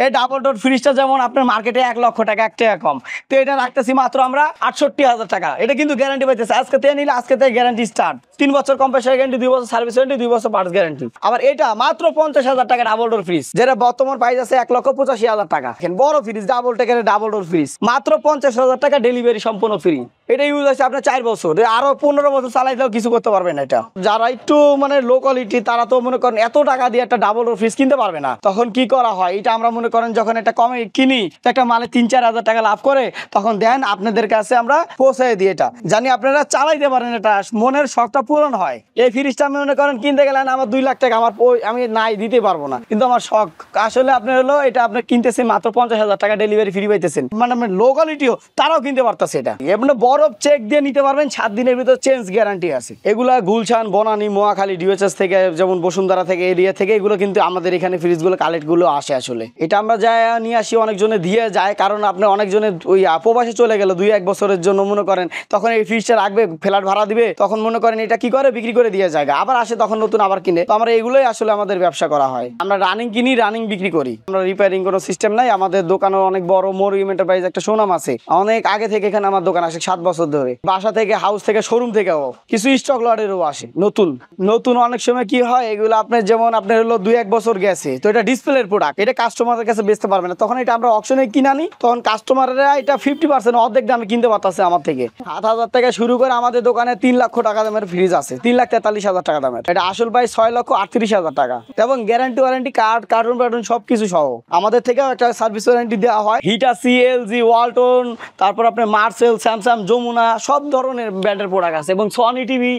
এই double door ফ্রিজটা যেমন আপনার মার্কেটে 1 লক্ষ টাকা, 1 টাকা কম, তো এটা রাখতেছি মাত্র আমরা 68,000 টাকা। এটা কিন্তু গ্যারান্টি পাইতেছে, আজকে থেকে নিলে আজকে থেকে গ্যারান্টি স্টার্ট, 3 বছর কম্প্রেসার গ্যারান্টি, 2 বছর সার্ভিস ওয়ারেন্টি, 2 বছর পার্টস গ্যারান্টি। আবার এটা মাত্র 50,000 টাকা ডাবল ডোর ফ্রিজ, যেটা বর্তমান প্রাইস আছে 1,85,000 টাকা। বড় ফ্রিজ ডাবল টেকারের ডাবল ডোর ফ্রিজ মাত্র 50,000 টাকা, ডেলিভারি সম্পূর্ণ ফ্রি। এটা ইউজ আছে আপনার 4 বছর, আরো 15 বছর চালাইলেও কিছু করতে পারবেন না। এটা যারা একটু মানে লো কোয়ালিটি, তারা তো মনে করেন এত টাকা দিয়ে একটা ডাবল ডোর ফ্রিজ কিনতে পারবে না। তখন কি করা হয়, এটা আমরা মনে করেন যখন একটা কমে কিনি, একটা মালে 3-4 হাজার টাকা লাভ করে, তখন দেন আপনাদের কাছে আমরা পৌঁছে দিই। এটা জানি আপনারা চালাইতে পারেন, এটা মনের শখটা পূরণ হয়। এই ফ্রিজটা আমি মনে করেন কিনতে গেলেন আমার 2 লাখ টাকা, আমার আমি নাই দিতে পারবো না, কিন্তু আমার শখ আসলে আপনার হলো এটা আপনি কিনতেছেন মাত্র 50,000 টাকা, ডেলিভারি ফ্রি পাইতেছেন। মানে লো কোয়ালিটিও তারাও কিনতে পারতেছে। এটা এমনি বরফ চেক দিয়ে নিতে পারবেন, 7 দিনের ভিতর চেঞ্জ গ্যারান্টি আছে। এগুলা গুলশান, বনানী, মোয়াখালী, ডিওএচএস থেকে, যেমন বসুন্ধরা থেকে, এরিয়া থেকে এগুলো কিন্তু আমাদের এখানে ফ্রিজগুলো কালেক্টগুলো আসে। আসলে এটা আমরা যাই নিয়ে আসি, অনেকজনে দিয়ে যায়, কারণ আপনি অনেকজনে ওই প্রবাসে চলে গেল 2-1 বছরের জন্য মনে করেন, তখন এই ফ্রিজটা রাখবে, ফ্ল্যাট ভাড়া দিবে, তখন মনে করেন এটা কি করে বিক্রি করে দিয়ে যায়, আবার আসে তখন নতুন আবার কিনে। তো আমরা এগুলোই আসলে আমাদের ব্যবসা করা হয়। আমরা রানিং কিনি, রানিং বিক্রি করি, আমরা রিপেয়ারিং কোনো সিস্টেম নাই। আমাদের দোকানে অনেক বড় মরিয়ম এন্টারপ্রাইজ একটা সুনাম আছে, অনেক আগে থেকে এখানে আমার দোকান আসে 7 বছর ধরে। বাসা থেকে, হাউস থেকে, শোরুম থেকেও কিছু স্টক লটেরও আসে নতুন নতুন। অনেক সময় কি হয়, এগুলো আপনার যেমন আপনার হলো 2-1 বছর গেছে, তো এটা ডিসপ্লের প্রোডাক্ট, এটা কাস্টমারের কাছে বেচতে পারবে না, তখন এটা আমরা অকশনে কিনে আনি, তখন কাস্টমাররা এটা 50% অর্ধেক দামে কিনতে পারতেছে আমার থেকে। 7,000 থেকে শুরু করে আমাদের দোকানে 3 লক্ষ টাকা দামের ফ্রিজ আছে, 3,43,000 টাকা দামের। এটা আসল প্রাইস 6,38,000 টাকা, এবং গ্যারান্টি ওয়ারেন্টি কার্ড, কার্টুন সবকিছু সহ আমাদের থেকেও একটা সার্ভিস ওয়ারেন্টি দেওয়া হয়। হিটাচি, এলজি, ওয়ালটন, তারপর আপনার মার্সেল, স্যামসাং, যমুনা, সব ধরনের ব্র্যান্ডের প্রোডাক্ট আছে, এবং Sony TV,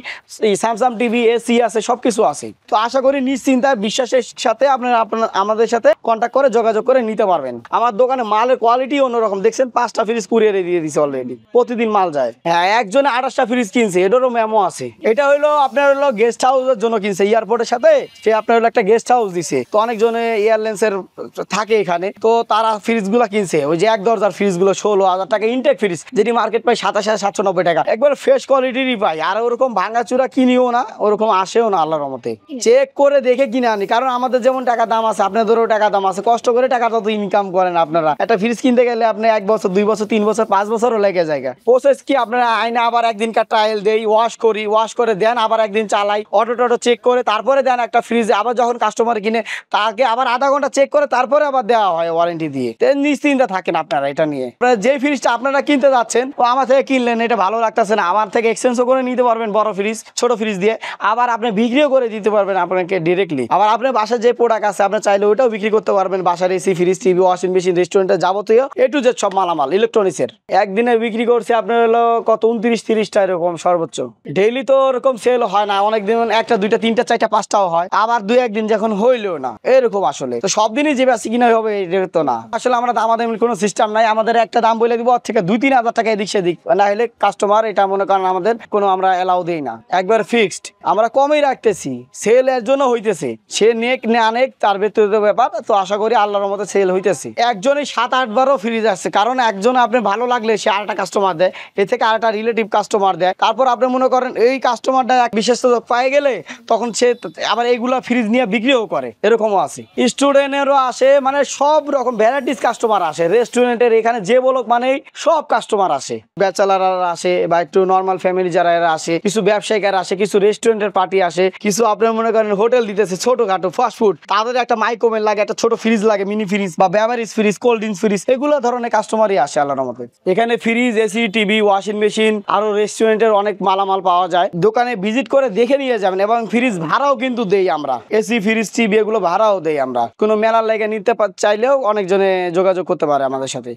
Samsung TV, AC আছে, সবকিছু আছে। তো আশা করি নিশ্চিন্তায় বিশ্বাসের সাথে আপনারা আমাদের সাথে কন্ট্যাক্ট করে যোগাযোগ করে নিতে পারবেন। আমার দোকানে মালের কোয়ালিটি অন্যরকম, দেখছেন 5টা ফ্রিজ কুরিয়ারে দিয়ে দিছে অলরেডি, প্রতিদিন মাল যায়। হ্যাঁ, একজনে 28টা ফ্রিজ কিনছে, এটারও মেমো আছে। এটা হলো আপনার হলো গেস্ট হাউসের জন্য কিনছে, এয়ারপোর্টের সাথে সে আপনার হলো একটা গেস্ট হাউস দিছে। তো অনেকজনে এয়ারলাইন্সের থাকে এখানে, তো তারা ফ্রিজগুলো কিনছে, ওই যে 1 দরজার ফ্রিজগুলো 16,000 টাকা ইনটেক ফ্রিজ, যেটি মার্কেট পাই 27,790 টাকা, একবার ফ্রেশ কোয়ালিটিরই পাই। আর ওরকম ভাঙাচুরা কিনিও না, ওরকম আসেও না, আল্লাহর রহমতে চেক করে দেখে কিনে আনি। কারণ আমাদের যেমন টাকা দাম আছে, আপনাদেরও টাকা দাম আছে, কষ্ট করে টাকাটা তো ইনকাম করেন আপনারা। একটা ফ্রিজ কিনতে গেলে আপনি 1 বছর, 2 বছর, 3 বছর, 5 বছরও লেগে যায়। প্রসেস কি, আপনারা আইনা আবার একদিনকার ট্রায়াল দেই, ওয়াশ করি, ওয়াশ করে দেন, আবার একদিন চালাই, অটো চেক করে তারপরে দেন একটা ফ্রিজে। আবার যখন কাস্টমার কিনে তাকে আবার আধা ঘন্টা চেক করে তারপরে আবার দেওয়া হয় ওয়ারেন্টি দিয়ে। নিশ্চিন্তে থাকেন আপনারা এটা নিয়ে। যে ফ্রিজটা আপনারা কিনতে যাচ্ছেন, ও আমার থেকে কিনলেন, এটা ভালো লাগতেছে না, আমার থেকে এক্সচেঞ্জও করে নিতে পারবেন বড় ফ্রিজ, ছোট ফ্রিজ দিয়ে, আবার আপনি বিক্রিও করে দিতে পারবেন আপনাকে ডিরেক্টলি। আবার আপনার বাসায় যে প্রোডাক্ট আছে, আপনি চাইলে ওইটাও বিক্রি করতে পারবেন। বাসার AC, fridge, TV, washing machine, রেস্টুরেন্টের যাবতীয় A to Z সব মালামাল ইলেকট্রনিক্সের একদিনে বিক্রি করছে আপনার হলো কত 29-30টা এরকম সর্বোচ্চ। ডেইলি তো এরকম সেল হয় না, অনেকদিন 1টা 2টা 3টা 4টা 5টাও হয়, আবার 2-1 দিন যখন হইলেও না এরকম। আসলে তো সব দিনই যে বেশি কিনা হবে এটা তো না। আসলে আমরা দামাদামির কোনো সিস্টেম নাই, আমাদের একটা দাম বলে দিব, ওর থেকে 2-3 হাজার টাকা এদিক সেদিক না হলে কাস্টমার এটা মনে করেন আমাদের কোনো আমরা এলাও দেই না, একবার ফিক্সড আমরা কমই রাখতেছি। সেল এর জন্য হইতেছে, সে নেক না নেক তার ব্যক্তিগত ব্যাপার। তো আশা করি আল্লাহর রহমতে সেল হইতেছে। একজনই 7-8 বারও ফ্রিজ আসছে, কারণ একজন আপনি ভালো লাগলে সে আরেকটা কাস্টমার দেয়, এ থেকে আরেকটা রিলেটিভ কাস্টমার দেয়, তারপর আপনি মনে করেন এই কাস্টমারটা এক বিশেষ পায়ে গেলে তখন সে আবার এইগুলা ফ্রিজ নিয়ে বিক্রিও করে, এরকমও আছে। স্টুডেন্টেরও আসে, মানে সব রকম ভ্যারাইটিস কাস্টমার আসে রেস্টুরেন্টের এখানে, যে বলক মানে সব কাস্টমার আসে, ব্যাচেলাররা আসে বা একটু নর্মাল ফ্যামিলি যারা এরা আসে, কিছু ব্যবসায়িকরা আসে, কিছু রেস্টুরেন্টের পার্টি আসে, কিছু আপনার মনে করেন হোটেল দিতেছে ছোটখাটো ফাস্টফুড, তাদের একটা মাইক্রোওভেন লাগে, একটা ছোট ফ্রিজ লাগে, মিনি ফ্রিজ বা beverage fridge, cold drinks fridge, এগুলো ধরনের কাস্টমারই আসে আল্লাহর রহমতে। এখানে fridge, AC, TV, washing machine, আরো রেস্টুরেন্টের অনেক মালামাল পাওয়া যায়। দোকানে ভিজিট করে দেখে নিয়ে যাবেন, এবং ফ্রিজ ভাড়াও কিন্তু দেই আমরা, এসি, ফ্রিজ, টিভি এগুলো ভাড়াও দেই আমরা। কোনো মেলার লেগে নিতে চাইলেও অনেকজনে যোগাযোগ করতে পারে আমাদের সাথে।